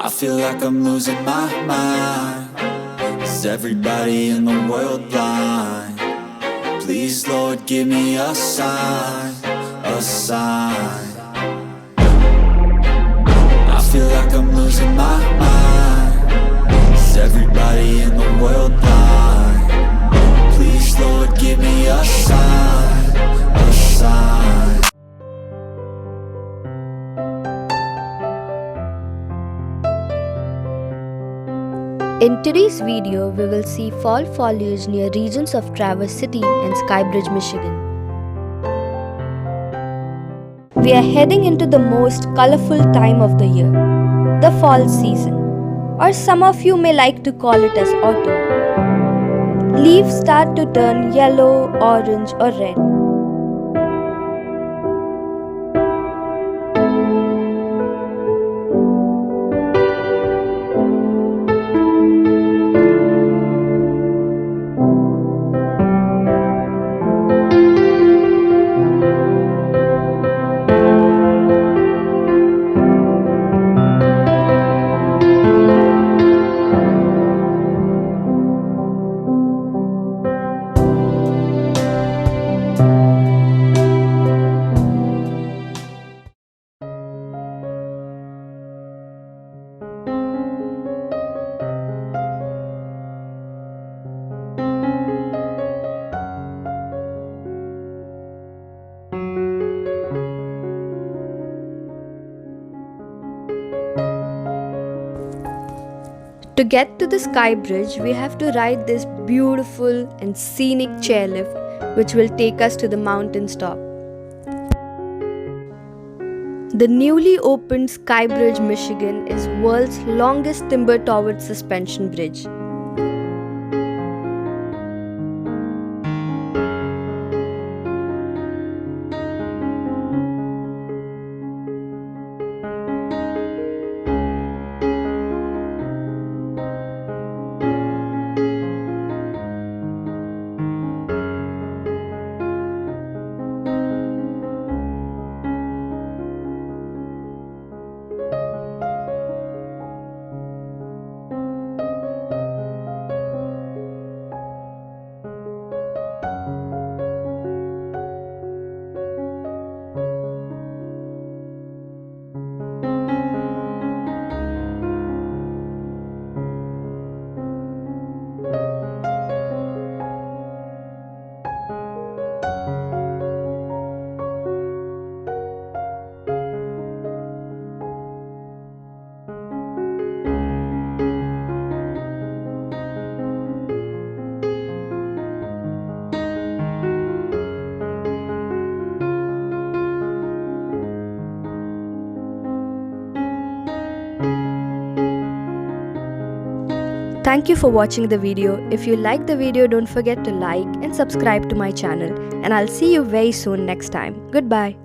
I feel like I'm losing my mind. Is everybody in the world blind? Please, Lord, give me a sign, a sign. I feel like I'm losing my mind. Is everybody in the world blind? Please, Lord, give me a sign, a sign. In today's video, we will see fall foliage near regions of Traverse City and Skybridge, Michigan. We are heading into the most colorful time of the year, the fall season, or some of you may like to call it as autumn. Leaves start to turn yellow, orange or red. To get to the Skybridge, we have to ride this beautiful and scenic chairlift which will take us to the mountain's top. The newly opened Skybridge, Michigan is world's longest timber-towered suspension bridge. Thank you for watching the video. If you like the video, don't forget to like and subscribe to my channel, and I'll see you very soon next time. Goodbye.